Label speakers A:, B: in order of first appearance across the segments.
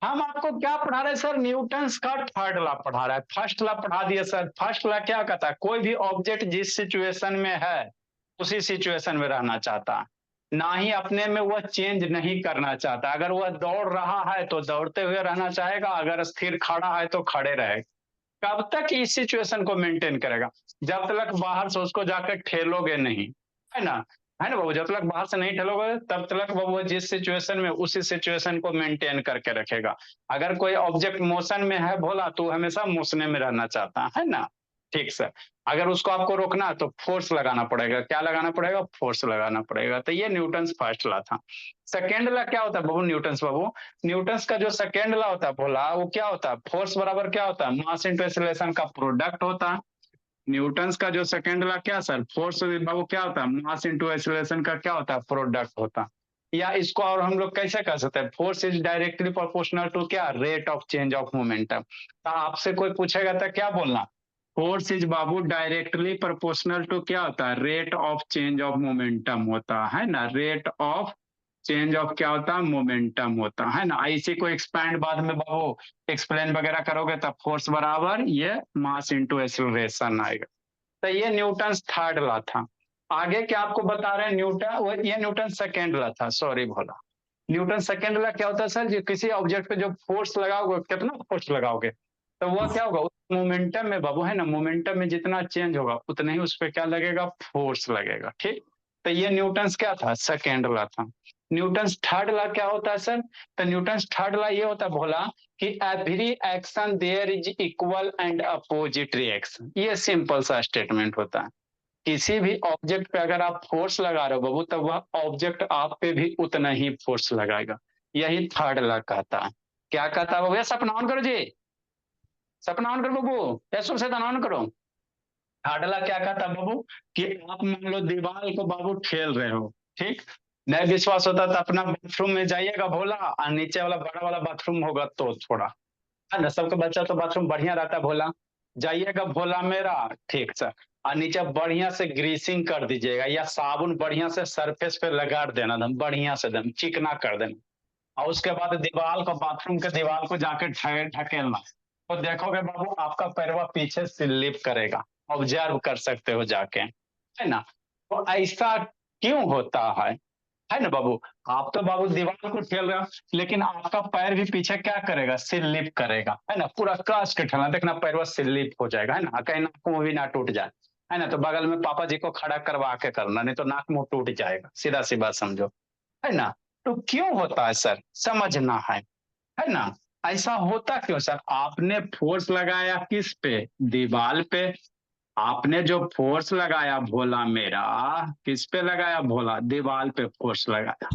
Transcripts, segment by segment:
A: हम आपको क्या पढ़ा रहे हैं सर? न्यूटन्स का थर्ड लॉ पढ़ा रहा है। फर्स्ट लॉ पढ़ा दिया सर। फर्स्ट लॉ क्या कहता है? कोई भी ऑब्जेक्ट जिस सिचुएशन में है उसी सिचुएशन में रहना चाहता है, ना ही अपने में वह चेंज नहीं करना चाहता। अगर वह दौड़ रहा है तो दौड़ते हुए रहना चाहेगा, अगर स्थिर खड़ा है तो खड़े रहेगा। कब तक इस सिचुएशन को मेंटेन करेगा? जब तक बाहर से उसको जाकर ठेलोगे नहीं, है ना? है ना बाबू? जब तक बाहर से नहीं ठेलोगे तब तक बाबू जिस सिचुएशन में उसी सिचुएशन को मेंटेन करके रखेगा। अगर कोई ऑब्जेक्ट मोशन में है भोला तो हमेशा मोशन में रहना चाहता है ना? ठीक सर। अगर उसको आपको रोकना है तो फोर्स लगाना पड़ेगा। क्या लगाना पड़ेगा? फोर्स लगाना पड़ेगा। तो ये न्यूटन फर्स्ट लॉ था। सेकेंड लॉ क्या होता है बाबू? बाबू न्यूटन्स का जो सेकेंड लॉ होता है बोला, वो क्या होता है? फोर्स बराबर क्या होता है? मास इंटू एक्सीलरेशन का प्रोडक्ट होता है। न्यूटन्स का जो सेकेंड लॉ क्या सर? फोर्स बाबू क्या होता है? मास इंटू एक्सीलरेशन का क्या होता है? प्रोडक्ट होता है। या इसको और हम लोग कैसे कर सकते हैं? Force is directly proportional to क्या? Rate of change of momentum. तो आपसे कोई पूछेगा तो क्या बोलना? फोर्स इज बाबू डायरेक्टली प्रोपोर्शनल टू क्या होता है? Rate of change of momentum होता है ना? रेट ऑफ चेंज ऑफ क्या होता है? मोमेंटम होता है ना? इसी को एक्सपैंड बाद में बाबू एक्सप्लेन वगैरह करोगे तब फोर्स बराबर ये मास इंटू एक्सीलरेशन आएगा। तो ये न्यूटन थर्ड लॉ था। आगे क्या आपको बता रहे हैं? ये न्यूटन सेकेंड लॉ था, सॉरी बोला। न्यूटन सेकेंड लॉ क्या होता है सर? जो किसी ऑब्जेक्ट पे जो फोर्स लगाओगे, कितना फोर्स लगाओगे तो वह क्या होगा? उस मोमेंटम में बाबू, है ना, मोमेंटम में जितना चेंज होगा उतना ही उस पर क्या लगेगा? फोर्स लगेगा। ठीक। तो ये न्यूटन क्या था? सेकेंड लॉ था। न्यूटन थर्ड लॉ क्या होता है सर? तो न्यूटन थर्ड लॉ ये होता है भोला कि every action there is equal and opposite reaction. ये सिंपल सा स्टेटमेंट होता है। किसी भी ऑब्जेक्ट पे अगर आप फोर्स लगा रहे हो बाबू, तब वह ऑब्जेक्ट आप पे भी उतना ही फोर्स लगाएगा। यही थर्ड लॉ कहता है। क्या कहता है बाबू? ये सपना ऑन करो जी। सपना ऑन करो बाबू। ऐसो से ऑन करो। थर्ड लॉ क्या कहता है बाबू? कि आप मान लो दीवार को बाबू खेल रहे हो। ठीक। नहीं विश्वास होता तो अपना बाथरूम में जाइएगा भोला, और नीचे वाला बड़ा वाला बाथरूम होगा तो थोड़ा, है ना, सबका बच्चा तो बाथरूम बढ़िया रहता है भोला। जाइएगा भोला मेरा। ठीक सर। और नीचे बढ़िया से ग्रीसिंग कर दीजिएगा, या साबुन बढ़िया से सरफेस पे लगा देना, दम बढ़िया से दम चिकना कर देना। और उसके बाद दीवार को, बाथरूम के दीवार को जाके ढकेलना। तो देखोगे बाबू आपका पैरवा पीछे स्लिप करेगा। ऑब्जर्व कर सकते हो जाके, है ना? तो ऐसा क्यों होता है ना बाबू? आप तो बाबू दीवार को ठेल रहे हो, लेकिन आपका पैर भी पीछे क्या करेगा? स्लिप करेगा, है ना? पूरा कस के ठेलना, देखना पैर स्लिप हो जाएगा, है ना? कहीं नाक मुंह भी ना टूट जाए, है ना? तो बगल में पापा जी को खड़ा करवा के करना, नहीं तो नाक मुंह टूट जाएगा, सीधा सी बात समझो, है ना? तो क्यों होता है सर? समझना है ना? ऐसा होता क्यों सर? आपने फोर्स लगाया किस पे? दीवार पे। आपने जो फोर्स लगाया भोला मेरा, किस पे लगाया भोला? दीवार पे फोर्स लगाया।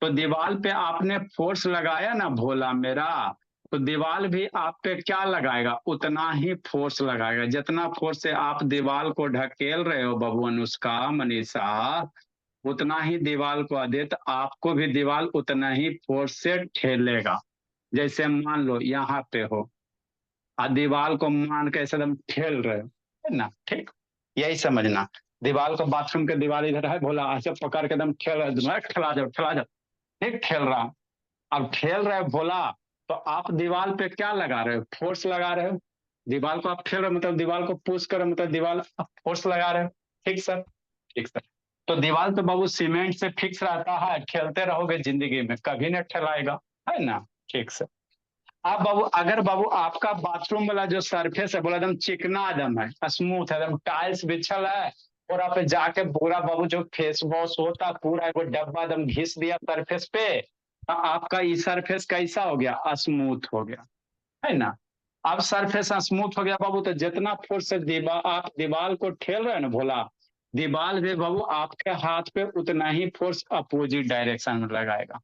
A: तो दीवार पे आपने फोर्स लगाया ना भोला मेरा, तो दीवार भी आप पे क्या लगाएगा? उतना ही फोर्स लगाएगा। जितना फोर्स से आप दीवार को ढकेल रहे हो बाबू अनुष्का मनीषा, उतना ही दीवार को आदित्य आपको भी दीवार उतना ही फोर्स से ठेलेगा। जैसे मान लो यहाँ पे हो, और दीवार को मान के एकदम ठेल रहे हो, है ना? ठीक। यही समझना। दीवार को, बाथरूम के दीवार इधर है भोला, ऐसे पकड़ के एकदम ठेल रहे हो, ठेला जाओ ठेला जाओ। ठीक, खेल रहा। अब खेल रहे बोला, तो आप दीवार पे क्या लगा रहे हो? फोर्स लगा रहे हो। दीवार को आप खेल रहे हो मतलब दीवार को पुश करो, मतलब दीवार आप फोर्स लगा रहे हो। ठीक सर। ठीक सर। तो दीवार तो बाबू सीमेंट से फिक्स रहता है, खेलते रहोगे जिंदगी में, कभी नहीं ठहराएगा, है ना? ठीक सर। आप बाबू, अगर बाबू आपका बाथरूम वाला जो सरफेस है बोला एकदम चिकना एकदम है, स्मूथ है, एकदम टाइल्स बिछल है, और आप जाके पूरा बाबू जो फेस वॉश होता है पूरा वो डब्बा एकदम घिस दिया सरफेस पे, तो आपका ये सरफेस कैसा हो गया? स्मूथ हो गया, है ना? अब सरफेस स्मूथ हो गया बाबू, तो जितना फोर्स से दीवार, आप दीवार को ठेल रहे हैं ना भोला, दीवार भी बाबू आपके हाथ पे उतना ही फोर्स अपोजिट डायरेक्शन में लगाएगा।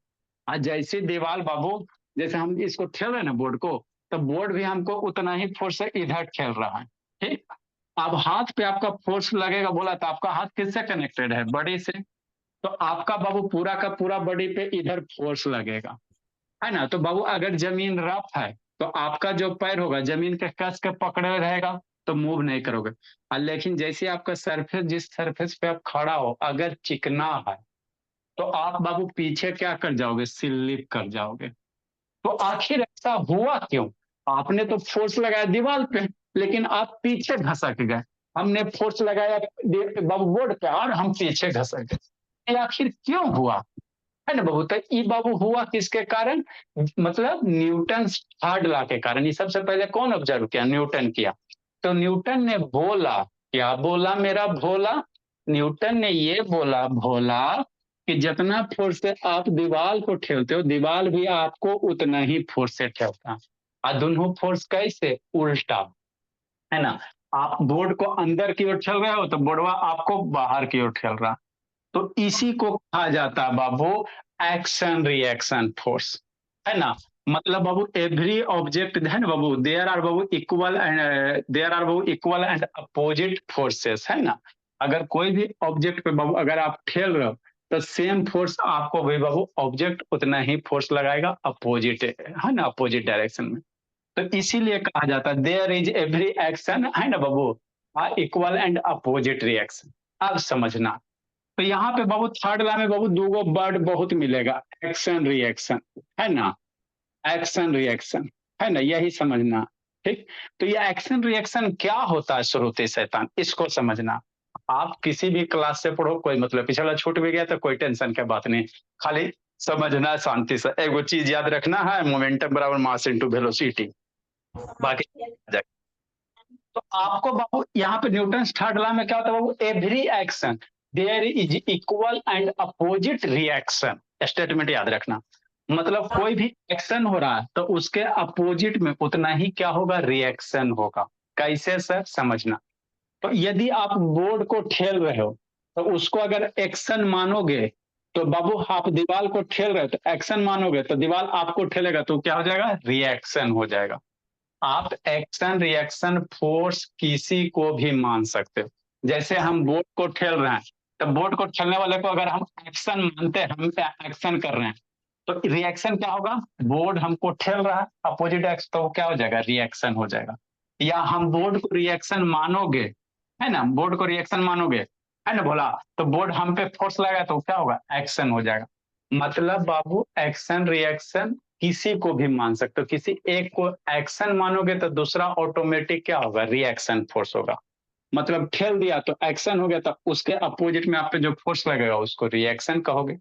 A: आज जैसी दीवार बाबू, जैसे हम इसको खेल रहे हैं ना बोर्ड को, तो बोर्ड भी हमको उतना ही फोर्स से इधर खेल रहा है। ठीक। अब हाथ पे आपका फोर्स लगेगा बोला, तो आपका हाथ किससे कनेक्टेड है? बॉडी से। तो आपका बाबू पूरा का पूरा बॉडी पे इधर फोर्स लगेगा, है ना? तो बाबू अगर जमीन रफ है तो आपका जो पैर होगा जमीन के कस के पकड़े रहेगा, तो मूव नहीं करोगे। लेकिन जैसे आपका सरफेस, जिस सरफेस पे आप खड़ा हो अगर चिकना है, तो आप बाबू पीछे क्या कर जाओगे? स्लिप कर जाओगे। तो आखिर ऐसा हुआ क्यों? आपने तो फोर्स लगाया दीवार पे, लेकिन आप पीछे घसक गए। हमने फोर्स लगाया बाबू बोर्ड पे और हम पीछे घसक गए। ये आखिर क्यों हुआ? है ना बाबू? तो ये बाबू हुआ किसके कारण? मतलब न्यूटन थर्ड लॉ के कारण। ये सबसे पहले कौन ऑब्जर्व किया? न्यूटन किया। तो न्यूटन ने बोला, क्या बोला मेरा भोला? न्यूटन ने ये बोला भोला कि जितना फोर्स से आप दीवार को ठेलते हो, दीवार भी आपको उतना ही फोर्स से ठेलता। और दोनों फोर्स कैसे? उल्टा, है ना? आप बोर्ड को अंदर की ओर ठेल रहे हो तो बोर्डवा आपको बाहर की ओर ठेल रहा। तो इसी को कहा जाता है बाबू एक्शन रिएक्शन फोर्स, है ना? मतलब बाबू एवरी ऑब्जेक्ट है ना बाबू, देयर आर बाबू इक्वल एंड देयर आर बाबू इक्वल एंड अपोजिट फोर्सेस, है ना? अगर कोई भी ऑब्जेक्ट पे बाबू अगर आप ठेल रहे हो तो सेम फोर्स आपको भी बाबू ऑब्जेक्ट उतना ही फोर्स लगाएगा अपोजिट, है ना, अपोजिट डायरेक्शन में। तो इसीलिए कहा जाता है देयर इज एवरी एक्शन, है ना बाबू, इक्वल एंड अपोजिट रिएक्शन। अब समझना। तो यहाँ पे बाबू थर्ड ला में बाबू दो वर्ड बहुत मिलेगा, एक्शन रिएक्शन, है ना? एक्शन रिएक्शन, है ना, यही समझना। ठीक। तो ये एक्शन रिएक्शन क्या होता है श्रुति शैतान, इसको समझना। आप किसी भी क्लास से पढ़ो, कोई मतलब पिछला छूट भी गया तो कोई टेंशन की बात नहीं, खाली समझना शांति से। एक चीज याद रखना है, मोमेंटम बराबर मास इनटू वेलोसिटी, बाकी तो आपको बाबू यहाँ पे न्यूटन थर्ड लॉ में क्या होता है बाबू? Every action there is equal and opposite reaction. Statement याद रखना। मतलब कोई भी एक्शन हो रहा है तो उसके अपोजिट में उतना ही क्या होगा? रिएक्शन होगा। कैसे सर? समझना। तो यदि आप बोर्ड को ठेल रहे हो तो उसको अगर एक्शन मानोगे तो बाबू आप दीवार को ठेल रहे हो तो एक्शन मानोगे तो दीवार आपको ठेलेगा तो क्या हो जाएगा? रिएक्शन हो जाएगा। आप एक्शन रिएक्शन फोर्स किसी को भी मान सकते हो। जैसे हम बोर्ड को ठेल रहे हैं तो बोर्ड को ठेलने वाले को अगर हम एक्शन मानते हैं, हम एक्शन कर रहे हैं तो रिएक्शन क्या होगा? बोर्ड हमको ठेल रहा है अपोजिट एक्स, तो क्या हो जाएगा? रिएक्शन हो जाएगा। या हम बोर्ड को रिएक्शन मानोगे, है ना, बोर्ड को रिएक्शन मानोगे, है ना बोला, तो बोर्ड हम पे फोर्स लगाए तो क्या होगा? एक्शन हो जाएगा। मतलब बाबू एक्शन रिएक्शन किसी को भी मान सकते हो। किसी एक को एक्शन मानोगे तो दूसरा ऑटोमेटिक क्या होगा? रिएक्शन फोर्स होगा। मतलब ठेल दिया तो एक्शन हो गया, तो उसके अपोजिट में आप पे जो फोर्स लगेगा उसको रिएक्शन कहोगे।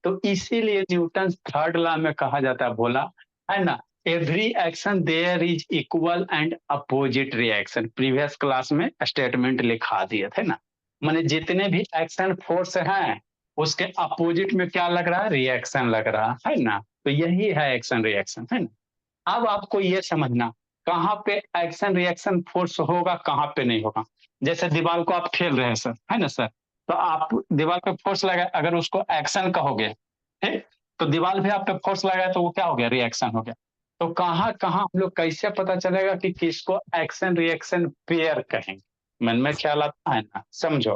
A: तो इसीलिए न्यूटन थर्ड लॉ में कहा जाता है बोला, है ना, every action there is equal and opposite reaction. Previous class में स्टेटमेंट लिखा दिए थे ना, माने जितने भी एक्शन फोर्स हैं उसके अपोजिट में क्या लग रहा है? रिएक्शन लग रहा है ना। तो यही है एक्शन रिएक्शन, है ना। अब आपको ये समझना कहाँ पे एक्शन रिएक्शन फोर्स होगा, कहाँ पे नहीं होगा। जैसे दीवार को आप ठेल रहे हैं सर, है ना सर, तो आप दीवार पे फोर्स लगा, अगर उसको एक्शन कहोगे, ठीक, तो दीवार भी आप पे फोर्स लगाए तो वो क्या हो गया? रिएक्शन हो गया। तो कहाँ कहाँ हम लोग कैसे पता चलेगा कि किसको एक्शन रिएक्शन पेयर कहेंगे? मन में ख्याल आता है ना, समझो।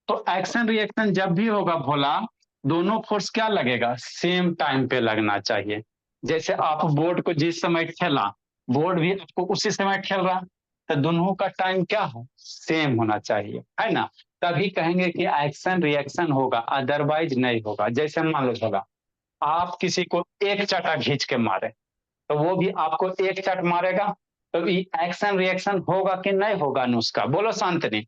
A: तो एक्शन रिएक्शन जब भी होगा भोला, दोनों फोर्स क्या लगेगा? सेम टाइम पे लगना चाहिए। जैसे आप बोर्ड को जिस समय ठेला, बोर्ड भी आपको उसी समय ठेल रहा, तो दोनों का टाइम क्या है? सेम होना चाहिए, है ना। तभी कहेंगे कि एक्शन रिएक्शन होगा, अदरवाइज नहीं होगा। जैसे मान लो होगा, आप किसी को एक चाटा खींच के मारे तो वो भी आपको एक चट मारेगा, तो एक्शन रिएक्शन होगा कि नहीं होगा? अनुष्का बोलो, शांतनी।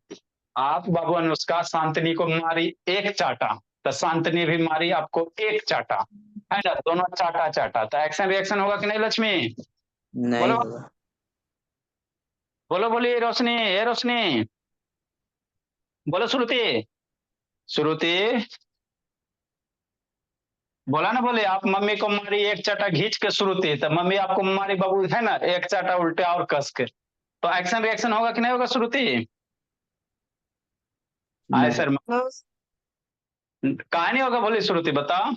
A: आप बाबू अनुष्का शांतनी को मारी एक चाटा, तो शांतनी भी मारी आपको एक चाटा, है ना, दोनों चाटा चाटा, तो एक्शन रिएक्शन होगा कि नहीं लक्ष्मी?
B: नहीं
A: बोलो
B: होगा।
A: बोलो, बोलिए रोशनी, ए रोशनी, बोलो श्रुति, श्रुति, बोला ना, बोले आप मम्मी को मारी एक चाटा घींच के श्रुति, तो मम्मी आपको मारी बाबू, है ना, एक चाटा उल्टे और कस के, तो एक्शन रिएक्शन होगा कि नहीं होगा श्रुति? आए
B: नहीं।
A: सर, कहा नहीं होगा, बोले श्रुति बताओ।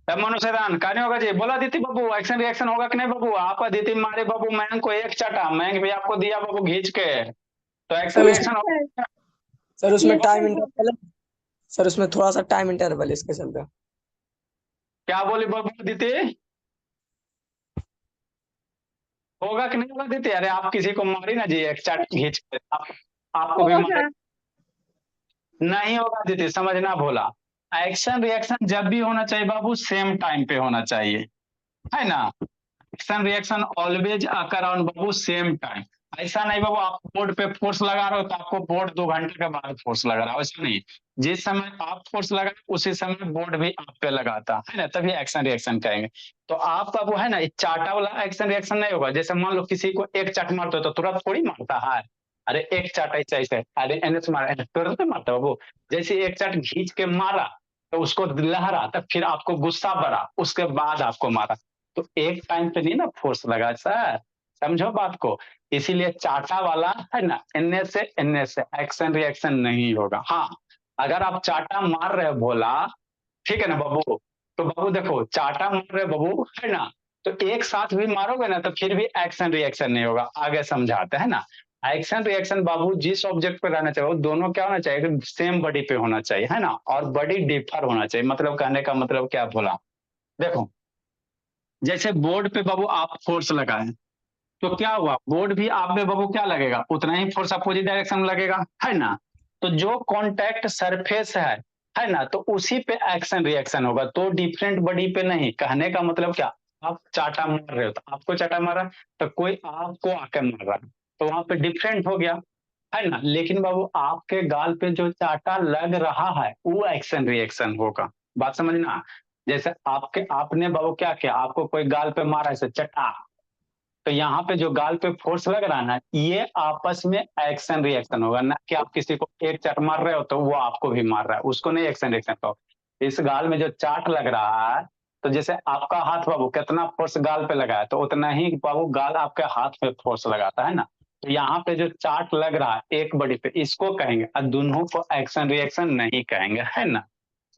A: मनु सैदान कहा नहीं होगा जी, बोला दीदी बाबू एक्शन रिएक्शन होगा कि नहीं बाबू? आप दीदी मारे बाबू मैंग को एक चाटा, मैंग भी आपको दिया बाबू घींच के, तो एक्शन
B: सर उसमें
A: रिएक्शन होगा।
B: सर उसमें टाइम इंटरवल है। सर उसमें थोड़ा सा टाइम इंटरवल इसके चलते।
A: क्या बोली बाबू दीदी? होगा कि नहीं होगा दीदी? अरे आप किसी को मारी ना जी एक चाट घींच के, आपको भी मारे। नहीं होगा दीदी, समझना भोला। एक्शन रिएक्शन जब भी होना चाहिए बाबू सेम टाइम पे होना चाहिए, है ना। Action reaction always occur on Babu same time. ऐसा नहीं बाबू आप बोर्ड पे फोर्स लगा रहे हो तो आपको बोर्ड 2 घंटे के बाद फोर्स लगा रहा है, ऐसा नहीं। जिस समय आप फोर्स लगा उसी समय बोर्ड भी आप पे लगाता है ना, तभी एक्शन रिएक्शन कहेंगे। तो आप बाबू है ना चाटा वाला एक्शन रिएक्शन नहीं होगा। जैसे मान लो किसी को एक चाट मारते हो तो तुरंत थोड़ी मारता है, अरे एक चाट ऐसे ऐसे, अरे एने से मारा तुरंत मारता बाबू। जैसे एक चाट खींच के मारा तो उसको लहरा, तब फिर आपको गुस्सा बढ़ा, उसके बाद आपको मारा। तो एक टाइम पे नहीं ना फोर्स लगा सर, समझो बात को। इसीलिए चाटा वाला है ना एनए से एक्शन रिएक्शन नहीं होगा। हाँ, अगर आप चाटा मार रहे हो भोला, ठीक है ना बाबू, तो बाबू देखो चाटा मार रहे हो बाबू, है ना, तो एक साथ भी मारोगे ना तो फिर भी एक्शन रिएक्शन नहीं होगा। आगे समझाते हैं ना। एक्शन रिएक्शन बाबू जिस ऑब्जेक्ट पे रहना चाहिए वो दोनों क्या होना चाहिए, सेम बॉडी पे होना चाहिए, है ना, और बॉडी डिफर होना चाहिए। मतलब कहने का मतलब क्या बोला, देखो जैसे बोर्ड पे बाबू आप फोर्स लगाए तो क्या हुआ, बोर्ड भी आप में बाबू क्या लगेगा, उतना ही फोर्स अपोजिट डायरेक्शन में लगेगा, है ना। तो जो कॉन्टैक्ट सरफेस है ना, तो उसी पे एक्शन रिएक्शन होगा, तो डिफरेंट बॉडी पे नहीं। कहने का मतलब क्या, आप चाटा मार रहे हो तो आपको चाटा मारा, तो कोई आपको आके मार रहा है तो वहां पे डिफरेंट हो गया, है ना। लेकिन बाबू आपके गाल पे जो चाटा लग रहा है वो एक्शन रिएक्शन होगा। बात समझना। जैसे आपने बाबू क्या किया, आपको कोई गाल पे मारा ऐसे चटा, तो यहाँ पे जो गाल पे फोर्स लग रहा है ना, ये आपस में एक्शन रिएक्शन होगा ना, कि आप किसी को एक चट मार रहे हो तो वो आपको भी मार रहा है, उसको नहीं एक्शन रिएक्शन कहो। इस गाल में जो चाट लग रहा है, तो जैसे आपका हाथ बाबू कितना फोर्स गाल पे लगा है, तो उतना ही बाबू गाल आपके हाथ पे फोर्स लगाता है ना। तो यहाँ पे जो चाट लग रहा है एक बॉडी पे, इसको कहेंगे, और दोनों को एक्शन रिएक्शन नहीं कहेंगे, है ना।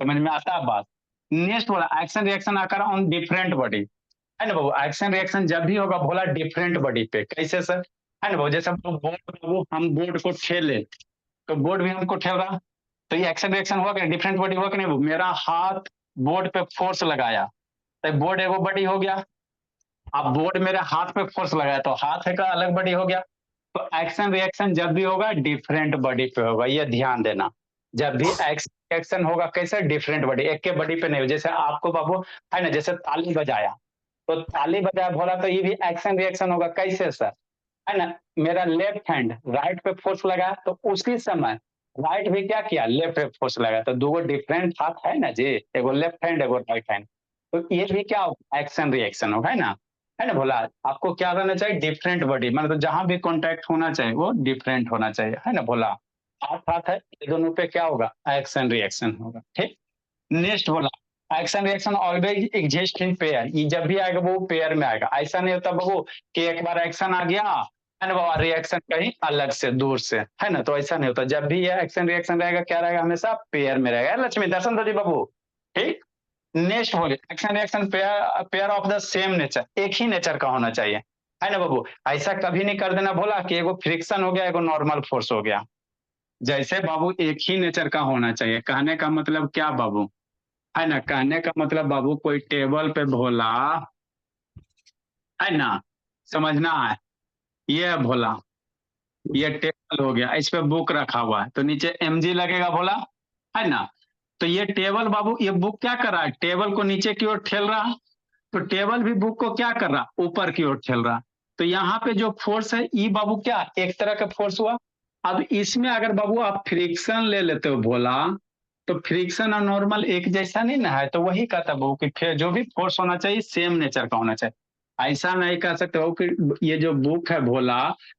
A: समझ में आता है बात। नेक्स्ट बोला एक्शन रिएक्शन आकर ऑन डिफरेंट बॉडी, है ना बाबू। एक्शन रिएक्शन जब भी होगा बोला डिफरेंट बॉडी पे, कैसे सर, है ना बाबू। जैसे बोर्ड, हम बोर्ड को ठेले तो बोर्ड भी हमको ठेल रहा, तो ये एक्शन रिएक्शन हुआ कि डिफरेंट बॉडी हुआ कि नहीं। मेरा हाथ बोर्ड पे फोर्स लगाया तो बोर्ड एगो बॉडी हो गया। अब बोर्ड मेरे हाथ पे फोर्स लगाया तो हाथ का अलग बॉडी हो गया। तो एक्शन रिएक्शन जब भी होगा डिफरेंट बॉडी पे होगा, ये ध्यान देना। जब भी एक्शन रिएक्शन होगा कैसे, डिफरेंट बॉडी, एक के बॉडी पे नहीं हो। जैसे आपको बाबू है ना, जैसे ताली बजाया तो ताली बजाया बोला तो ये भी एक्शन रिएक्शन होगा, कैसे सर, है ना। मेरा लेफ्ट हैंड राइट पे फोर्स लगा तो उसी समय राइट भी क्या किया, लेफ्ट पे फोर्स लगा, तो दो डिफरेंट हाथ है ना जी, एगो लेफ्ट हैंड एगो राइट हैंड। तो ये भी क्या होगा, एक्शन रिएक्शन होगा, है ना बोला। आपको क्या रहना चाहिए, डिफरेंट बॉडी, मतलब जहां भी कॉन्टैक्ट होना चाहिए वो डिफरेंट होना चाहिए, है ना बोला। हाथ हाथ है, ये दोनों पे क्या होगा, एक्शन रिएक्शन होगा, ठीक। नेक्स्ट बोला action reaction always exist in pair, ये जब भी आएगा वो पेयर में आएगा। ऐसा नहीं होता बाबू कि एक बार एक्शन आ गया है ना बाबा, रिएक्शन कहीं अलग से दूर से, है ना। तो ऐसा नहीं होता, जब भी ये एक्शन रिएक्शन रहेगा क्या रहेगा, हमेशा पेयर में रहेगा। लक्ष्मी दर्शन दो जी बाबू, ठीक। नेक्स्ट बोले action reaction pair pair of the same nature, एक ही नेचर का होना चाहिए, है ना बाबू। ऐसा कभी नहीं कर देना बोला कि एगो फ्रिक्शन हो गया एगो नॉर्मल फोर्स हो गया। जैसे बाबू एक ही नेचर का होना चाहिए। कहने का मतलब क्या बाबू, है ना, कहने का मतलब बाबू कोई टेबल पे भोला, है ना, समझना है। ये है भोला, ये टेबल हो गया, इस पे बुक रखा हुआ है तो नीचे एमजी लगेगा भोला, है ना। तो ये टेबल बाबू, ये बुक क्या कर रहा है, टेबल को नीचे की ओर ठेल रहा, तो टेबल भी बुक को क्या कर रहा, ऊपर की ओर ठेल रहा। तो यहाँ पे जो फोर्स है ये बाबू क्या एक तरह का फोर्स हुआ। अब इसमें अगर बाबू आप फ्रिक्शन ले लेते हो भोला, तो फ्रिक्शन और नॉर्मल एक जैसा नहीं ना है, तो वही कहता बाबू कि फिर जो भी फोर्स होना चाहिए सेम नेचर का होना चाहिए। ऐसा नहीं कह सकते हो कि ये जो बुक है भोला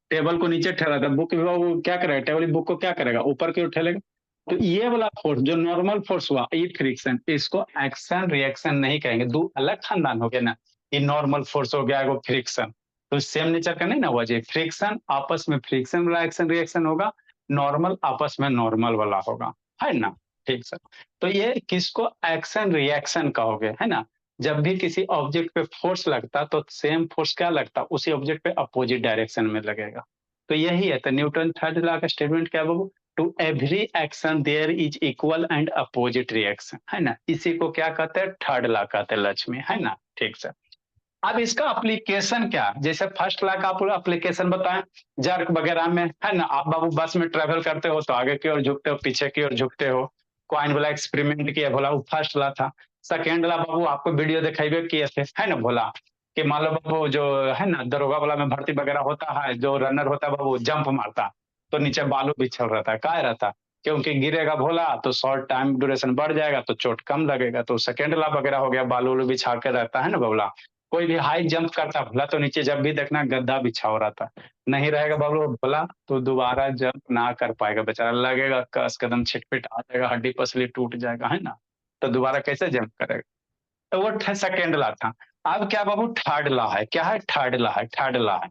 A: टेबल को नीचे ठहरा था, बुक वो क्या करेगा, टेबल बुक को क्या करेगा, ऊपर की ओर ठेलेगा। तो ये वाला फोर्स जो नॉर्मल फोर्स हुआ ये फ्रिक्शन, इसको एक्शन रिएक्शन नहीं कहेंगे, दो अलग खानदान हो गया ना। ये नॉर्मल फोर्स हो गया, वो फ्रिक्शन, तो सेम नेचर का नहीं ना हुआ जी। फ्रिक्शन आपस में फ्रिक्शन वाला एक्शन रिएक्शन होगा, नॉर्मल आपस में नॉर्मल वाला होगा, है ना। ठीक सर। तो ये किसको एक्शन रिएक्शन कहोगे, है ना। जब भी किसी ऑब्जेक्ट पे फोर्स लगता तो सेम फोर्स क्या लगता, उसी ऑब्जेक्ट पे अपोजिट डायरेक्शन में लगेगा। तो यही है, तो न्यूटन थर्ड लॉ का स्टेटमेंट क्या बाबू, to every action there is equal and opposite reaction, है ना। इसी को क्या कहते हैं, थर्ड लॉ कहते हैं लक्ष्मी, है ना। ठीक सर। अब इसका एप्लीकेशन क्या, जैसे फर्स्ट लॉ का आप एप्लीकेशन बताएं, जर्क वगैरह में, है ना। आप बाबू बस में ट्रेवल करते हो तो आगे की ओर झुकते हो, पीछे की ओर झुकते हो, कॉइन वाला एक्सपेरिमेंट किया बोला वो फर्स्ट ला था। सेकेंड ला बाबू आपको वीडियो दिखाइबे किए थे, है ना बोला कि मान लो बाबू जो है ना दरोगा वाला में भर्ती वगैरह होता है, जो रनर होता है बाबू जंप मारता तो नीचे बालू बिछल रहता है, क्या रहता, क्योंकि गिरेगा भोला तो शॉर्ट टाइम ड्यूरेशन बढ़ जाएगा तो चोट कम लगेगा। तो सेकेंड ला वगैरह हो गया, बालू उलू बिछा के रहता है ना बोला। कोई भी हाई जंप करता भोला तो नीचे जब भी देखना गद्दा बिछा हो रहता, नहीं रहेगा बाबू भोला तो दोबारा जंप ना कर पाएगा बेचारा, लगेगा कस कदम छिटपिट आ जाएगा, हड्डी पसली टूट जाएगा, है ना। तो दोबारा कैसे जंप करेगा। तो वो सेकेंड ला था। अब क्या बाबू थर्ड ला है, क्या है थर्ड ला है, थर्ड ला है।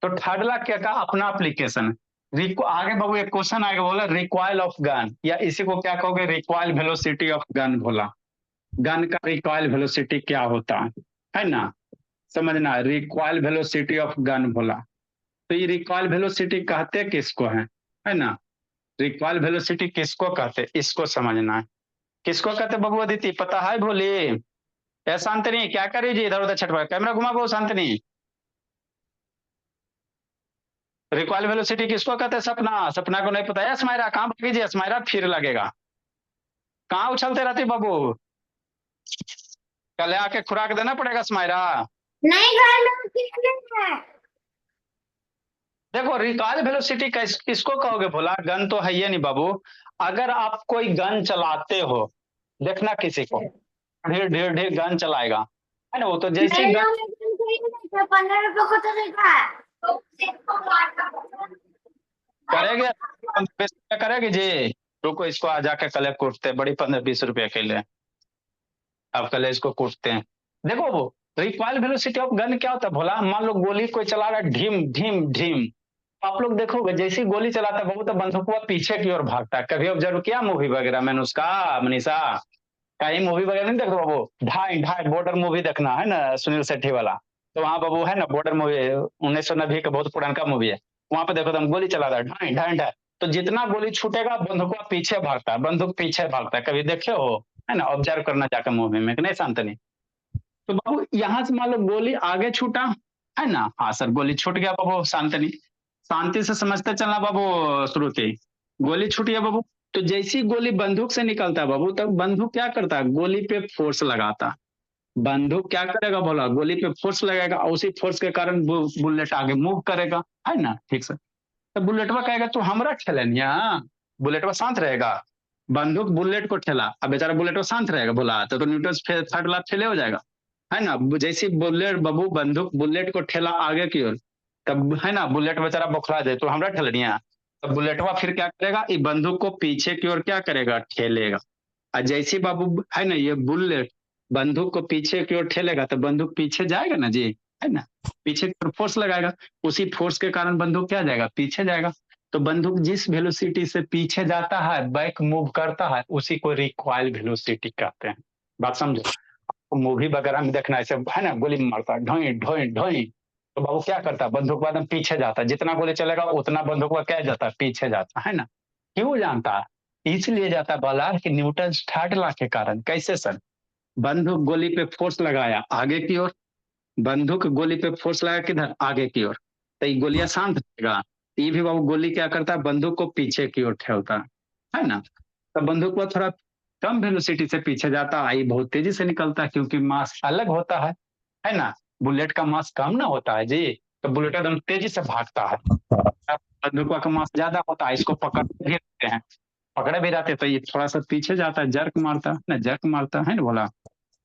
A: तो थर्ड ला क्या का अपना एप्लीकेशन है। आगे बाबू एक क्वेश्चन आएगा बोला रिकॉइल ऑफ गन, या इसी को क्या कहोगे रिकॉइल वेलोसिटी ऑफ गन बोला। गन का रिकॉइल वेलोसिटी क्या होता है ना, समझना रिकॉइल वेलोसिटी ऑफ गन बोला। तो ये रिकॉइल वेलोसिटी कहते किसको है ना, रिकॉइल वेलोसिटी किसको कहते, इसको समझना है। किसको कहते बाबू अदिति पता है बोली। या शांतनी क्या कर रही जी, इधर उधर छटपटा, कैमरा घुमा बो शांतनी। रिकॉइल वेलोसिटी किसको कहते हैं, सपना, सपना को नहीं पता है। स्माइरा कहाँ भागी जी, स्माइरा फिर लगेगा, कहाँ उछलते रहती बाबू, कल आके खुराक देना पड़ेगा स्माइरा।
C: नहीं घर में किसने है?
A: देखो रिकॉइल वेलोसिटी किसको कहोगे बोला, गन तो है ये नहीं बाबू। अगर आप कोई गन चलाते हो, देखना किसी को ढेर ढेर ढेर गन चलाएगा, है ना, वो तो जैसे
C: नहीं
A: गन
C: ना, मैं तुम कोई नहीं था, 15 रुपए को तो देखा है।
A: करेगे, 15-20 रुपया करेगी जी। रुको इसको आ जाके कल कूटते बड़ी 15-20 रुपया के लिए, अब कल इसको कूटते हैं। देखो वो रिकॉइल वेलोसिटी ऑफ गन क्या होता है भोला, मान लो गोली कोई चला रहा है ढीम ढीम ढीम, आप लोग देखोगे जैसी गोली चलाता है बहुत बंदूक वो पीछे की ओर भागता है। कभी ऑब्जर्व किया मूवी वगैरह मैंने उसका, मनीषा कहीं मूवी वगैरह नहीं देखो बाबू, ढाई ढाई बॉर्डर मूवी देखना है ना सुनील शेट्टी वाला, तो वहां बाबू है ना बॉर्डर मूवी 1990 का बहुत पुराना मूवी है, वहां पे देखो तुम गोली चला रहा है ढाई ढाई ढाई, तो जितना गोली छूटेगा बंदूक पीछे भागता है, बंदूक पीछे भागता है, कभी देखे हो, है ना, ऑब्जर्व करना जाकर मूवी में, नहीं शांतनी। तो बाबू यहाँ से मान लो गोली आगे छूटा, है ना, हाँ सर गोली छूट गया बाबू, शांतनी शांति से समझते चलना बाबू, श्रुति गोली छूट गया बाबू। तो जैसी गोली बंदूक से निकलता है बाबू, तब बंदूक क्या करता है, गोली पे फोर्स लगाता, बंदूक क्या करेगा बोला, गोली पे फोर्स लगाएगा, और उसी फोर्स के कारण बुलेट आगे मूव करेगा, है ना, ठीक से। तो बुलेटवा कहेगा तू हमरा ठेलनिया, बुलेटवा शांत रहेगा, बंदूक बुलेट को ठेला, अब बेचारा बुलेटवा शांत रहेगा बोला, तो न्यूटन थर्ड लॉ फेल हो जाएगा, है ना। जैसे बुलेट बाबू बंदूक बुलेट को ठेला आगे की ओर, तब है ना बुलेट बेचारा बौखला दे तो हमरा ठेलनिया, तब बुलेटवा फिर क्या करेगा, ये बंदूक को पीछे की ओर क्या करेगा, ठेलेगा। और जैसे बाबू है ना ये बुलेट बंदूक को पीछे की ओर ठेलेगा तो बंदूक पीछे जाएगा ना जी, है ना, पीछे की ओर फोर्स लगाएगा, उसी फोर्स के कारण बंदूक क्या जाएगा, पीछे जाएगा। तो बंदूक जिस वेलोसिटी से पीछे जाता है, बैक मूव करता है, उसी को रिकॉइल वेलोसिटी कहते हैं। बात समझो, मूवी वगैरह में देखना ऐसे है ना, गोली मारता है ढोई ढोई ढोई, तो बाबू क्या करता है, बंदूक एकदम पीछे जाता है, जितना गोली चलेगा उतना बंदूक क्या जाता है, पीछे जाता है ना। क्यों जानता है, इसलिए जाता बोला कि न्यूटन थर्ड लॉ के कारण। कैसे सर, बंदूक गोली पे फोर्स लगाया आगे की ओर, बंदूक गोली पे फोर्स लगाया किधर, आगे की ओर, तो ये गोलियां शांत रहेगा। ये भी बाबू गोली क्या करता है, बंदूक को पीछे की ओर ठेलता है ना, तो बंदूक को थोड़ा कम वेलोसिटी से पीछे जाता है, आई बहुत तेजी से निकलता है क्योंकि मास अलग होता है ना, बुलेट का मास कम ना होता है जी, तो बुलेट एकदम तेजी से भागता है, बंदूक का मास ज्यादा होता है, इसको पकड़ भी रहते हैं, पकड़े भी रहते तो ये थोड़ा सा पीछे जाता है, जर्क मारता है ना, जर्क मारता है ना बोला।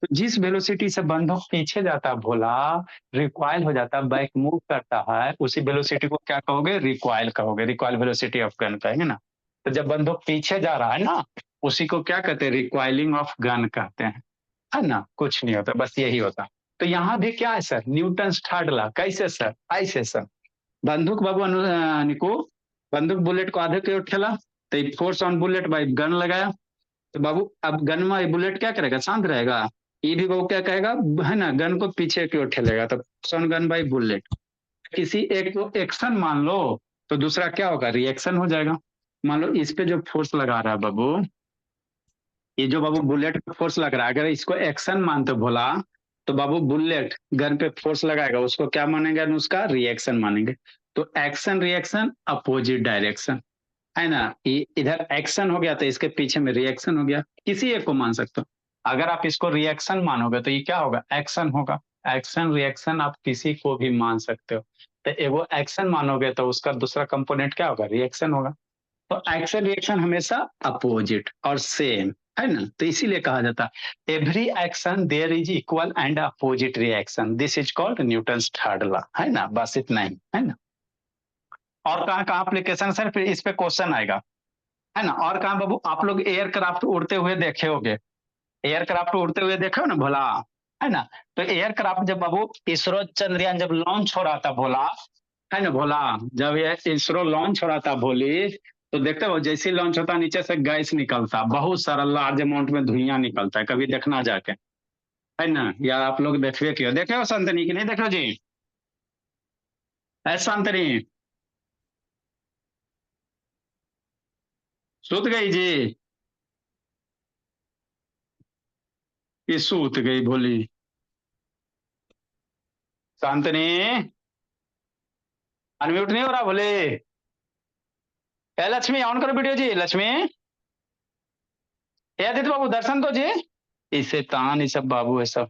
A: तो जिस वेलोसिटी से बंदूक पीछे जाता है भोला, रिकॉइल हो जाता है, बैक मूव करता है, उसी वेलोसिटी को क्या कहोगे, रिकॉइल कहोगे, रिकॉइल वेलोसिटी ऑफ गन कहेंगे ना। तो जब बंदूक पीछे जा रहा है ना, उसी को क्या कहते हैं, रिकॉइलिंग ऑफ गन कहते हैं, है ना, कुछ नहीं होता, बस यही होता। तो यहाँ भी क्या है सर, न्यूटन थर्ड लॉ, कैसे सर, ऐसे सर, बंदूक बाबू निको, बंदूक बुलेट को आधे की ओर ठेला, तो force on bullet by gun लगाया, तो बाबू अब गन में बुलेट क्या करेगा, शांत रहेगा, ये भी बाबू क्या कहेगा, है ना, गन को पीछे की ओर ठेलेगा, तो ऑन गन बाई बुलेट, किसी एक को एक्शन मान लो तो दूसरा क्या होगा, रिएक्शन हो जाएगा। मान लो इस पे जो फोर्स लगा रहा है बाबू, ये जो बाबू बुलेट पे फोर्स लग रहा है, अगर इसको एक्शन मानते भोला, तो बाबू बुलेट गन पे फोर्स लगाएगा, उसको क्या मानेंगे, उसका रिएक्शन मानेंगे। तो एक्शन रिएक्शन अपोजिट डायरेक्शन, है ना, इधर एक्शन हो गया तो इसके पीछे में रिएक्शन हो गया, किसी एक को मान सकते हो। अगर आप इसको रिएक्शन मानोगे तो ये क्या होगा, एक्शन होगा। एक्शन रिएक्शन आप किसी को भी मान सकते हो। तो एगो एक्शन मानोगे तो उसका दूसरा कंपोनेंट क्या होगा, रिएक्शन होगा। तो एक्शन रिएक्शन हमेशा अपोजिट और सेम है ना, तो इसीलिए कहा जाता है every action there is equal and opposite reaction, this is called Newton's third law, है ना, बस इतना ही है ना। और कहाँ कहाँ एप्लीकेशन सर, फिर इस पे क्वेश्चन आएगा, है ना। और कहाँ बाबू, आप लोग एयरक्राफ्ट उड़ते हुए देखे होंगे, एयरक्राफ्ट उड़ते हुए देखे हो ना भोला, है ना। तो एयरक्राफ्ट जब बाबू इसरो चंद्रयान जब लॉन्च हो रहा था भोला, है ना भोला, जब ये इसरो लॉन्च हो रहा था भोली, तो देखते हो जैसे ही लॉन्च होता नीचे से गैस निकलता, बहुत सारा लार्ज अमाउंट में धुइयां निकलता है, कभी देखना जाके, है ना। या आप लोग देखे हो संतनी की नहीं देखे हो जी, है संतनी, सुत गई जी, ये सूत गई भोली शांतनी, अनम्यूट नहीं हो रहा भोले। ए लक्ष्मी ऑन करो वीडियो जी, लक्ष्मी ए आदित्य बाबू दर्शन दो जी, इसे तान ये सब बाबू है सब,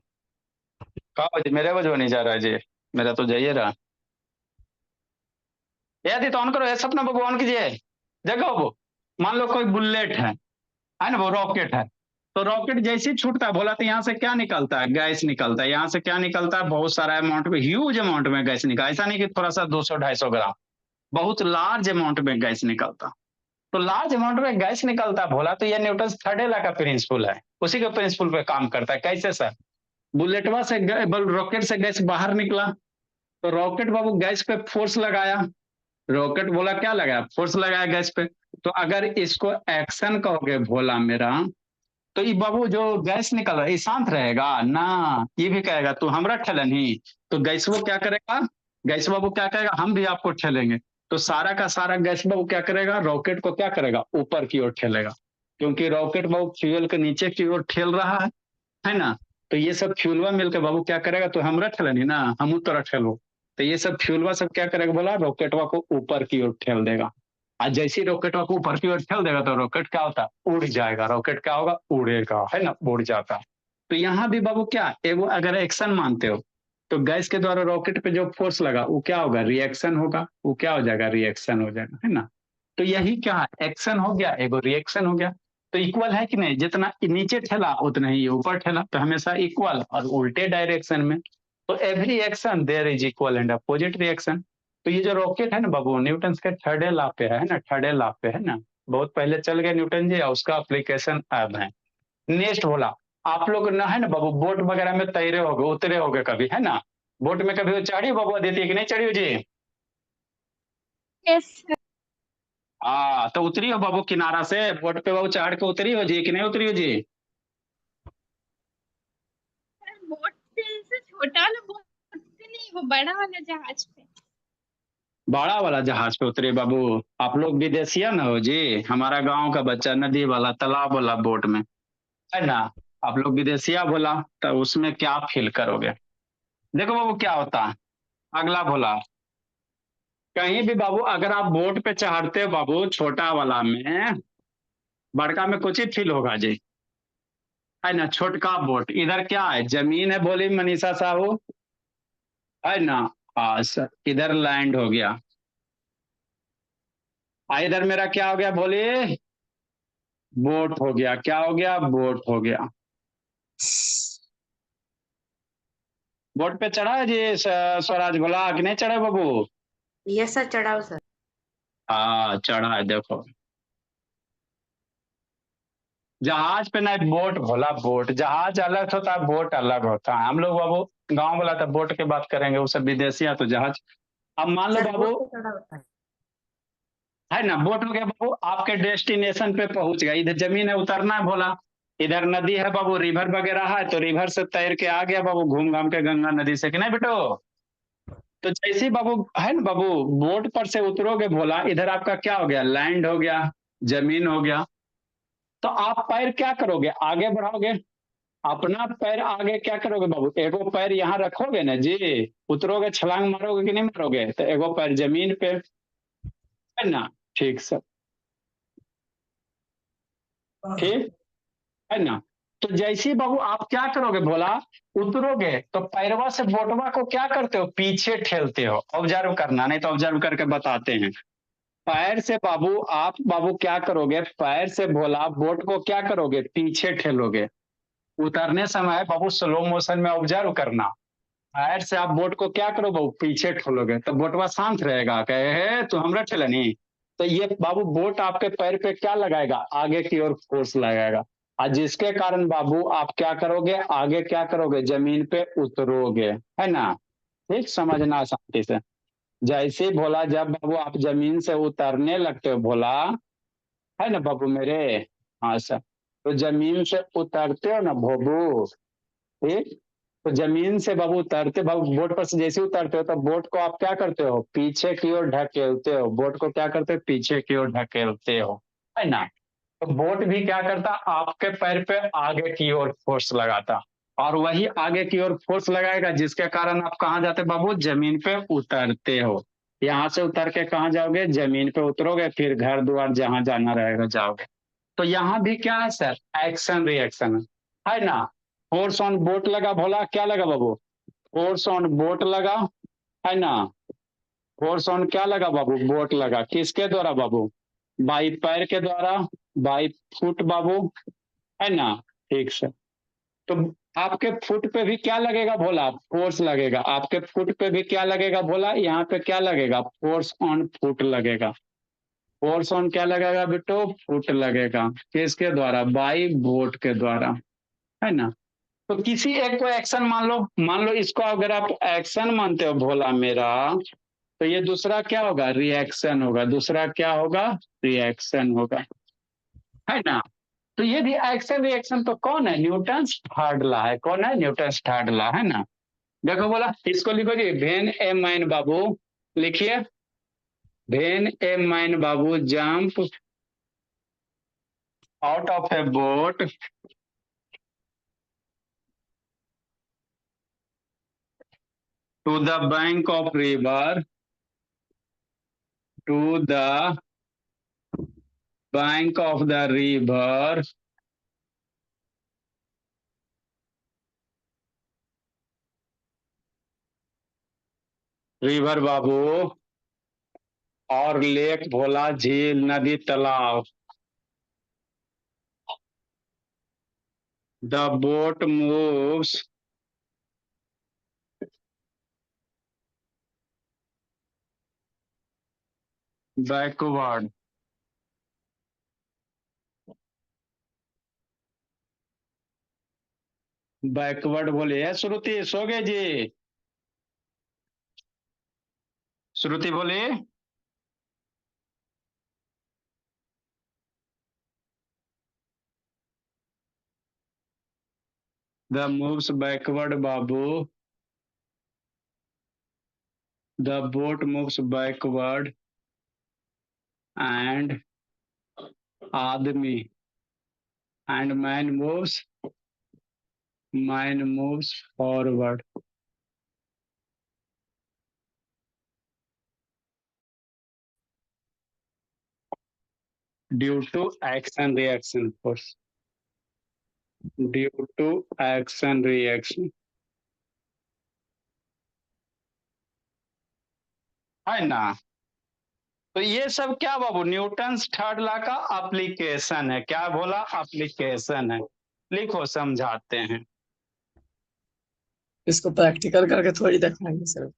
A: कहा बजे मेरे वजह नहीं जा रहा है जी, मेरा तो जाइए रहा। ए आदित्य ऑन करो, ए सपना बाबू ऑन कीजिए, देखो बाबू, मान लो कोई बुलेट है ना, वो रॉकेट है, तो रॉकेट जैसे ही छूटता है बोला तो यहाँ से क्या निकलता है, गैस निकलता है, यहाँ से क्या निकलता है, बहुत सारा अमाउंट में, ह्यूज अमाउंट में गैस निकलता है, ऐसा नहीं कि थोड़ा सा 200-250 ग्राम, बहुत लार्ज अमाउंट में गैस निकलता। तो लार्ज अमाउंट में गैस निकलता है बोला तो ये न्यूटन थर्ड लॉ का प्रिंसिपल है, उसी के प्रिंसिपल पे काम करता है। कैसे सर, बुलेटवा से रॉकेट से गैस बाहर निकला, तो रॉकेट बाबू गैस पे फोर्स लगाया, रॉकेट बोला क्या लगाया, फोर्स लगाया गैस पे। तो अगर इसको एक्शन कहोगे भोला मेरा, तो ये बाबू जो गैस निकल रहा है ये शांत रहेगा ना, ये भी कहेगा तू हमरा ठेलन ही, तो गैस वो क्या करेगा, गैस बाबू क्या करेगा, हम भी आपको ठेलेंगे। तो सारा का सारा गैस बाबू क्या करेगा, रॉकेट को क्या करेगा, ऊपर की ओर ठेलेगा, क्योंकि रॉकेट बाबू फ्यूल के नीचे की ओर ठेल रहा है ना। तो ये सब फ्यूलवा मिलकर बाबू क्या करेगा, तो हमरा ठेलनी ना, हम तोरा ठेलो, तो ये सब फ्यूलवा सब क्या करेगा बोला, रॉकेटवा को ऊपर की ओर ठेल देगा। आज जैसे ही रॉकेटवा को ऊपर की ओर ठेल देगा तो रॉकेट क्या होता है, उड़ जाएगा, रॉकेट क्या होगा, उड़ेगा, है ना, उड़ जाता। तो यहाँ भी बाबू क्या एगो अगर एक्शन मानते हो, तो गैस के द्वारा रॉकेट पे जो फोर्स लगा वो क्या होगा, रिएक्शन होगा, वो क्या हो जाएगा, रिएक्शन हो जाएगा, है ना। तो यही क्या है, एक्शन हो गया एगो रिएक्शन हो गया। तो इक्वल है कि नहीं, जितना नीचे ठेला उतना ही ऊपर ठेला, तो हमेशा इक्वल और उल्टे डायरेक्शन में। तो every action there is equal and opposite reaction. तो ये जो रॉकेट है ना बाबू, न्यूटन के थर्ड लॉ पे है ना, थर्ड लॉ पे है ना, बहुत पहले चल गए न्यूटन जी, और उसका अप्लीकेशन अब है। नेक्स्ट बोला, आप लोग ना है ना बाबू बोट वगैरह में तैरे होगे, उतरे होगे कभी, है ना, बोट में कभी चढ़ी बाबू अदिति कि नहीं चढ़ी हो जी।
C: यस
A: हाँ तो उतरी हो बाबू किनारा से, बोट पे बाबू चढ़ के उतरी हो जी कि नहीं उतरी हो जी।
D: सर, बोट से छोटा वाला बोट से नहीं, वो बड़ा वाला जहाज पे।
A: बड़ा वाला जहाज पे उतरे बाबू, आप लोग विदेशिया ना हो जी, हमारा गांव का बच्चा नदी वाला तालाब वाला बोट में, है ना, आप लोग विदेशिया बोला तो उसमें क्या फील करोगे। देखो बाबू क्या होता है, अगला बोला, कहीं भी बाबू अगर आप बोट पे चढ़ते हो बाबू छोटा वाला में, बड़का में कुछ ही फील होगा जी, है ना। छोटका बोट इधर क्या है, जमीन है, बोली मनीषा साहू, है ना। सर इधर लैंड हो गया, इधर मेरा क्या हो गया बोली, बोट हो गया, क्या हो गया, बोट हो गया। बोट पे चढ़ा है जी स्वराज बोला कि नहीं चढ़े बाबू।
E: यस सर, चढ़ाओ सर।
A: हाँ चढ़ा है, देखो जहाज पे ना बोट भोला, बोट जहाज अलग होता है, बोट अलग होता है। हम लोग बाबू गांव वाला तो बोट की बात करेंगे, वो सब विदेशिया तो जहाज। अब मान लो
E: सर
A: बाबू,
E: बोट पे चढ़ा होता
A: है ना, बोट हो गया बाबू, आपके डेस्टिनेशन पे पहुंच गया, इधर जमीन है उतरना है भोला, इधर नदी है बाबू, रिवर वगैरह है, तो रिवर से तैर के आ गया बाबू, घूम घाम के गंगा नदी से, कि नहीं बेटो। तो जैसे ही बाबू है ना बाबू बोट पर से उतरोगे भोला, इधर आपका क्या हो गया, लैंड हो गया, जमीन हो गया। तो आप पैर क्या करोगे, आगे बढ़ाओगे, अपना पैर आगे क्या करोगे बाबू, एगो पैर यहाँ रखोगे ना जी, उतरोगे छलांग मारोगे कि नहीं मारोगे, तो एगो पैर जमीन पे, है ना। ठीक सर, ठीक है ना। तो जैसे ही बाबू आप क्या करोगे बोला, उतरोगे तो पैरवा से बोटवा को क्या करते हो, पीछे ठेलते हो। ऑब्जर्व करना, नहीं तो ऑब्जर्व करके बताते हैं। पैर से बाबू आप बाबू क्या करोगे, पैर से भोला बोट को क्या करोगे, पीछे ठेलोगे। उतरने समय बाबू स्लो मोशन में ऑब्जर्व करना, पैर से आप बोट को क्या करो बाबू, पीछे ठेलोगे तो बोटवा शांत रहेगा, कहे तो हमरा ठेलनी। तो ये बाबू बोट आपके पैर पे क्या लगाएगा, आगे की ओर फोर्स लगाएगा, और जिसके कारण बाबू आप क्या करोगे, आगे क्या करोगे, जमीन पे उतरोगे, है ना। ठीक, समझना शांति से। जैसे ही भोला जब बाबू आप जमीन से उतरने लगते हो भोला, है ना बाबू मेरे, हाँ सर, तो जमीन से उतरते हो ना बाबू, ठीक। तो जमीन से बाबू उतरते, बाबू बोट पर से जैसे उतरते हो तो बोट को आप क्या करते हो, पीछे की ओर ढकेलते हो, बोट को क्या करते हो, पीछे की ओर ढकेलते हो, है ना। तो बोट भी क्या करता, आपके पैर पे आगे की ओर फोर्स लगाता, और वही आगे की ओर फोर्स लगाएगा जिसके कारण आप कहाँ जाते बाबू, जमीन पे उतरते हो। यहाँ से उतर के कहाँ जाओगे, जमीन पे उतरोगे, फिर घर द्वार जहां जाना रहेगा जाओगे। तो यहाँ भी क्या है सर, एक्शन रिएक्शन, है ना। फोर्स ऑन बोट लगा भोला, क्या लगा बाबू, फोर्स ऑन बोट लगा, है ना। फोर्स ऑन क्या लगा बाबू, बोट लगा, किसके द्वारा बाबू, बाई पैर के द्वारा, बाई फुट बाबू, है ना। ठीक से, तो आपके फुट पे भी क्या लगेगा भोला, फोर्स लगेगा, आपके फुट पे भी क्या लगेगा भोला, यहाँ पे क्या लगेगा, फोर्स ऑन फुट लगेगा। फोर्स ऑन क्या लगेगा बेटो, फुट लगेगा, किसके द्वारा, बाई बोट के द्वारा, है ना। तो किसी एक को एक्शन मान लो इसको अगर आप एक्शन मानते हो भोला मेरा, तो ये दूसरा क्या होगा, रिएक्शन होगा, दूसरा क्या होगा, रिएक्शन होगा, है ना। तो ये भी एक्शन रिएक्शन तो कौन है, न्यूटन्स थर्ड लॉ है, कौन है, न्यूटन्स थर्ड लॉ, है ना। देखो बोला, इसको लिखो जी, वेन ए मैन बाबू, लिखिए, when a man Babu jump out of A boat to the bank of river, to the bank of the river, river बाबू, और लेक भोला, झील, नदी, तालाब, the boat moves backward, backward बोलिए, श्रुति सो गए जी, श्रुति बोलिए, the moves backward Babu, the boat moves backward and आदमी, and man moves forward. Due to action reaction force, due to action reaction, है ना। तो ये सब क्या बाबू, न्यूटन्स थर्ड लॉ का एप्लीकेशन है, क्या बोला, एप्लीकेशन है। लिखो, समझाते हैं।
B: इसको प्रैक्टिकल करके थोड़ी दिखाएंगे सर।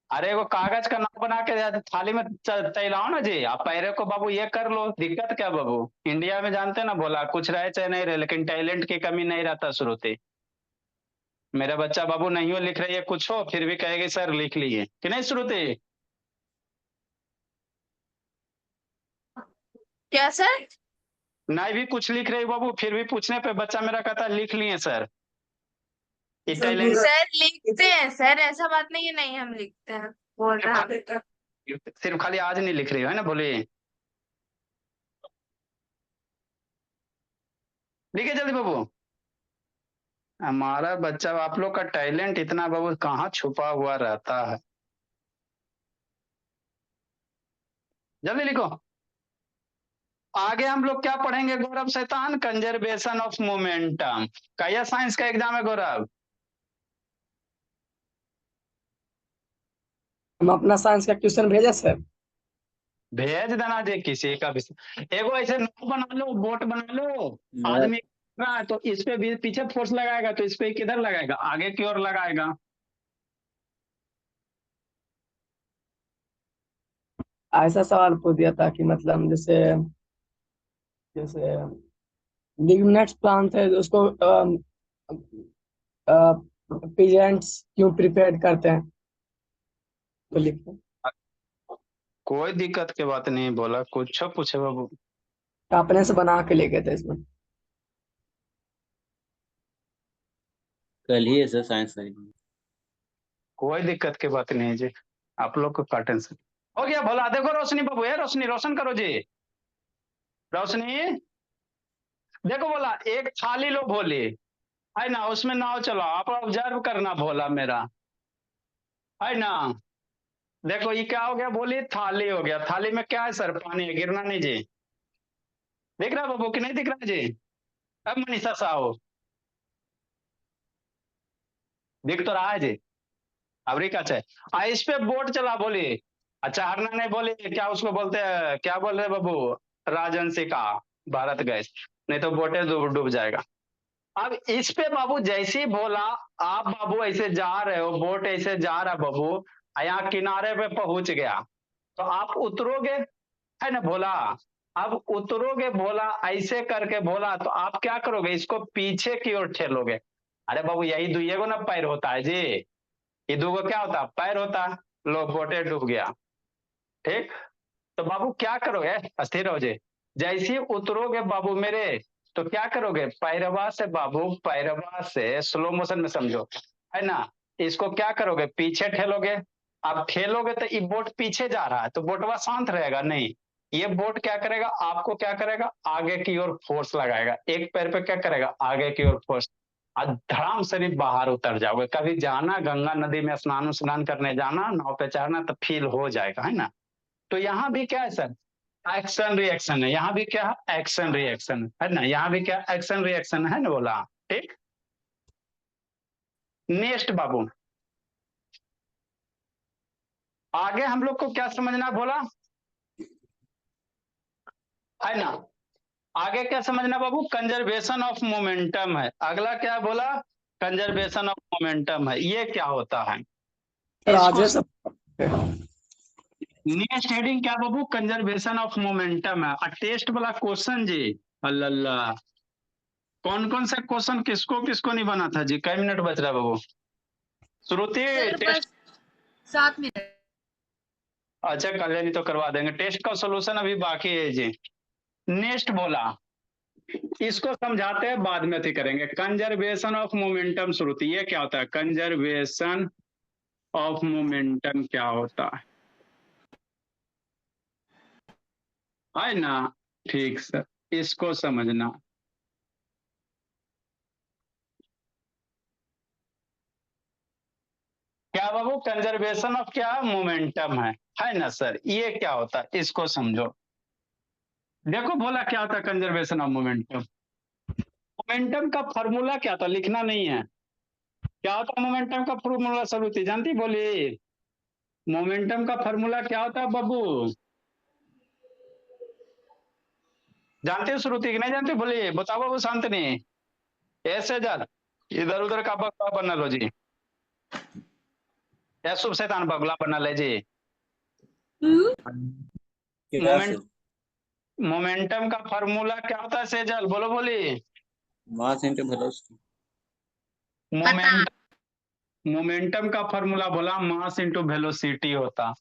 A: अरे वो कागज का नाव बना के थाली में तैलाओ ना जी, आप पैरे को बाबू ये कर लो, दिक्कत क्या बाबू। इंडिया में जानते ना बोला, कुछ रहे चाहे नहीं रहे, लेकिन टैलेंट की कमी नहीं रहता श्रुति। मेरा बच्चा बाबू नहीं हो लिख रही है कुछ हो, फिर भी कहेगी सर लिख लिए कि नहीं श्रुति।
E: क्या सर?
A: नहीं भी कुछ लिख रही बाबू, फिर भी पूछने पे बच्चा मेरा कहता लिख लिए सर। ये टैलेंट
E: सर लिखते हैं सर, ऐसा बात नहीं है, नहीं हम लिखते हैं, बोल रहा हूँ।
A: सिर्फ खाली आज नहीं लिख रही हो, है ना, बोले लिखे जल्दी बाबू। हमारा बच्चा, आप लोग का टैलेंट इतना बाबू कहाँ छुपा हुआ रहता है, जल्दी लिखो। आगे हम लोग क्या पढ़ेंगे गौरव शैतान? Conservation of momentum. क्या साइंस का एग्जाम है गौरव?
B: हम अपना साइंस का क्वेश्चन भेजे सर?
A: भेज देना जी किसी का भी। एगो ऐसे नाव बना लो, बोट बना लो, आदमी रहा है तो इस पे भी पीछे फोर्स लगाएगा तो इस पे किधर लगाएगा? आगे की ओर लगाएगा।
B: ऐसा सवाल पूछ दिया था कि मतलब जैसे जैसे लिग्नेट्स प्लांट है उसको पेजेंट्स क्यों प्रिपेयर करते हैं, तो लिखो।
A: कोई दिक्कत की बात नहीं, बोला कुछ पूछे बाबू।
B: अपने से बना के ले गए थे इसमें।
F: कल ही है सर साइंस नहीं।
A: कोई दिक्कत की बात नहीं जी, आप लोग को का टेंशन हो गया। भोला देखो रोशनी बाबू है, रोशनी रोशन करो जी। रोशनी देखो, बोला एक थाली लो भोले, है ना, उसमें नाव चलाओ। आप ऑब्जर्व करना भोला मेरा, है ना। देखो ये क्या हो गया, बोली थाली हो गया। थाली में क्या है सर? पानी है, गिरना नहीं जी। दिख रहा है बाबू कि नहीं दिख रहा है जी? अब मनीषा साहू दिख तो रहा है जी। अबरी का है। इस पे बोट चला बोली। अच्छा हरना नहीं बोली, क्या उसको बोलते हैं, क्या बोल रहे बाबू? राजहंसिका, भारत गैस, नहीं तो बोटे डूब जाएगा। अब इस पे बाबू जैसे ही बोला, आप बाबू ऐसे जा रहे हो, बोट ऐसे जा रहा बाबू, यहाँ किनारे पे पहुंच गया तो आप उतरोगे, है ना भोला। अब उतरोगे भोला, ऐसे करके भोला, तो आप क्या करोगे? इसको पीछे की ओर ठेलोगे। अरे बाबू यही दुइये को ना पैर होता है जी, ये दो को क्या होता है? पैर होता है। लो बोटे डूब गया। ठीक, तो बाबू क्या करोगे? अस्थिर हो जाए। जैसे ही उतरोगे बाबू मेरे, तो क्या करोगे? पैरवा से बाबू, पैरवा से स्लो मोशन में समझो, है ना। इसको क्या करोगे? पीछे ठेलोगे। अब ठेलोगे तो ये बोट पीछे जा रहा है तो बोटवा शांत रहेगा नहीं। ये बोट क्या करेगा? आपको क्या करेगा? आगे की ओर फोर्स लगाएगा। एक पैर पे क्या करेगा? आगे की ओर फोर्स। और धड़ाम से बाहर उतर जाओगे। कभी जाना गंगा नदी में स्नान करने जाना, नाव पे चढ़ना, तो फील हो जाएगा, है ना। तो यहाँ भी क्या है सर? एक्शन रिएक्शन है। यहाँ भी क्या है? एक्शन रिएक्शन है ना। यहाँ भी क्या? एक्शन रिएक्शन है ना बोला। ठीक, नेक्स्ट बाबू, आगे हम लोग को क्या समझना बोला, है ना। आगे क्या समझना बाबू? कंजर्वेशन ऑफ मोमेंटम है। अगला क्या बोला? कंजर्वेशन ऑफ मोमेंटम है। ये क्या होता है?
B: सर आज
A: इसको
B: सब
A: नेक्स्ट हेडिंग क्या बाबू? कंजर्वेशन ऑफ मोमेंटम है। और टेस्ट वाला क्वेश्चन जी, अल्लाह, कौन कौन सा क्वेश्चन किसको किसको नहीं बना था जी? कई मिनट बच रहा है बाबू? श्रुति टेस्ट
E: 7 मिनट।
A: अच्छा कल्याणी तो करवा देंगे। टेस्ट का सॉल्यूशन अभी बाकी है जी। नेक्स्ट बोला, इसको समझाते हैं बाद में अति करेंगे। कंजर्वेशन ऑफ मोमेंटम श्रुति, ये क्या होता है? कंजर्वेशन ऑफ मोमेंटम क्या होता है ना। ठीक सर, इसको समझना। क्या बाबू? कंजर्वेशन ऑफ क्या? मोमेंटम है ना सर। ये क्या होता है इसको समझो। देखो बोला क्या होता है कंजर्वेशन ऑफ मोमेंटम। मोमेंटम का फॉर्मूला क्या था? लिखना नहीं है। क्या होता है मोमेंटम का फॉर्मूला? श्रुति जानती? बोलिए, मोमेंटम का फॉर्मूला क्या होता है बाबू? जानते हो श्रुति की नहीं जानते? बोलिए, बताओ बाबू। शांत नहीं ऐसे जा, इधर उधर का बगला बना लो जी। या शुभ शैतान बगला बना ले जी।
F: क्या
A: मोमेंट
F: सर?
A: मोमेंटम का फॉर्मूला क्या होता है सेजल? बोलो बोलिए।
F: Mass into velocity.
A: Moment momentum का फॉर्मूला बोला मास इंटू वेलोसिटी होता।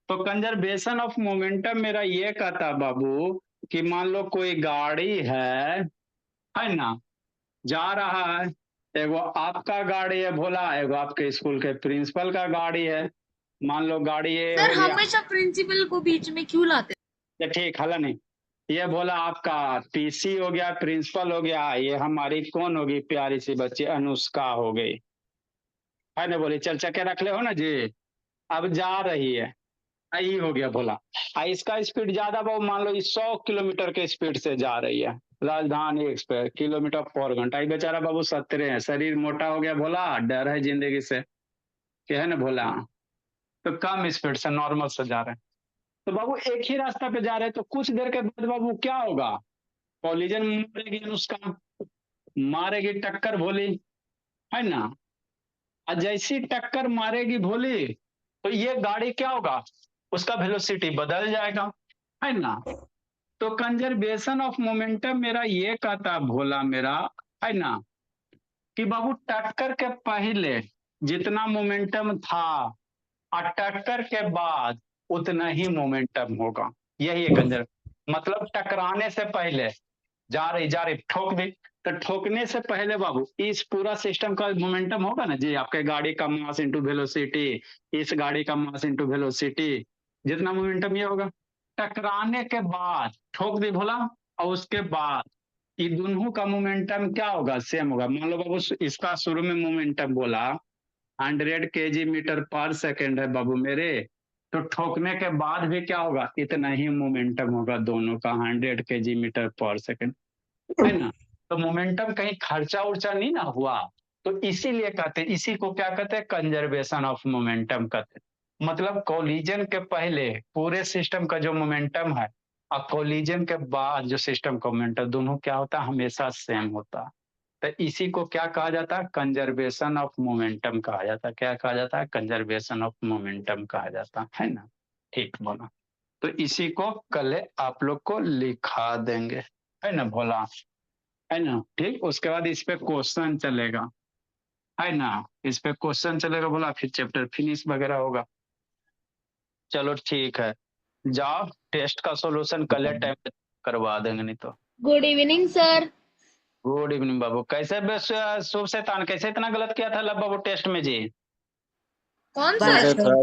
A: तो कंजर्वेशन ऑफ मोमेंटम मेरा ये कहता बाबू कि मान लो कोई गाड़ी है ना, जा रहा है। एगो आपका गाड़ी है भोला, एगो आपके स्कूल के प्रिंसिपल का गाड़ी है। मान लो गाड़ी ये
E: सर
A: हो गया।
E: हमेशा प्रिंसिपल को बीच में क्यों लाते?
A: ये ठीक हला नहीं। ये बोला आपका पीसी हो गया, प्रिंसिपल हो गया, ये हमारी कौन होगी? प्यारी सी बच्ची अनुष्का हो गई, है ना। बोली चल चके रख ले हो ना जी। अब जा रही है आई हो गया बोला। इसका स्पीड ज्यादा बाबू, मान लो 100 किलोमीटर के स्पीड से जा रही है राजधानी एक्सप्रेस, किलोमीटर पर घंटा। ये बेचारा बाबू 17 है, शरीर मोटा हो गया भोला, डर है जिंदगी से, क्या है ना भोला, तो कम स्पीड से नॉर्मल से जा रहे हैं। तो बाबू एक ही रास्ता पे जा रहे हैं, तो कुछ देर के बाद बाबू क्या होगा, कॉलिजन मारेगी अनुष्का, मारेगी टक्कर भोली, है ना। और जैसी टक्कर मारेगी भोली तो ये गाड़ी क्या होगा, उसका वेलोसिटी बदल जाएगा, है ना। तो कंजर्वेशन ऑफ मोमेंटम मेरा ये कहता भोला मेरा, है ना, कि बाबू टक्कर के पहले जितना मोमेंटम था और टक्कर के बाद उतना ही मोमेंटम होगा। यही है कंजर, मतलब टकराने से पहले जा रही ठोक दी, तो ठोकने से पहले बाबू इस पूरा सिस्टम का मोमेंटम होगा ना जी, आपके गाड़ी का मास इंटू वेलोसिटी, इस गाड़ी का मास इंटू वेलोसिटी, जितना मोमेंटम ये होगा। टकराने के बाद ठोक दी भोला, और उसके बाद ये दोनों का मोमेंटम क्या होगा, सेम होगा। मान लो बाबू इसका शुरू में मोमेंटम बोला 100 kg मीटर पर सेकेंड है बाबू मेरे, तो ठोकने के बाद भी क्या होगा, इतना ही मोमेंटम होगा दोनों का, 100 kg मीटर पर सेकेंड, है ना। तो मोमेंटम कहीं खर्चा उर्चा नहीं ना हुआ, तो इसीलिए कहते हैं, इसी को क्या कहते हैं, कंजर्वेशन ऑफ मोमेंटम कहते हैं। मतलब कोलिजन के पहले पूरे सिस्टम का जो मोमेंटम है और कोलिजन के बाद जो सिस्टम का मोमेंटम, दोनों क्या होता है, हमेशा सेम होता है। तो इसी को क्या कहा जाता है, कंजर्वेशन ऑफ मोमेंटम कहा जाता है। क्या कहा जाता है, कंजर्वेशन ऑफ मोमेंटम कहा जाता है ना। ठीक बोला। तो इसी को कल आप लोग को लिखा देंगे, है ना भोला, है ना। ठीक, उसके बाद इस पे क्वेश्चन चलेगा, है ना, इस पे क्वेश्चन चलेगा बोला, फिर चैप्टर फिनिश वगैरह होगा। चलो ठीक है, जाओ टेस्ट का सॉल्यूशन कल टाइम पे करवा देंगे, नहीं तो।
G: Good evening sir.
A: Good evening बाबू। कैसे शुभ शैतान, कैसे इतना गलत किया था लब बाबू टेस्ट में जी?
E: कौन
F: सर
E: सा?
F: थोड़ा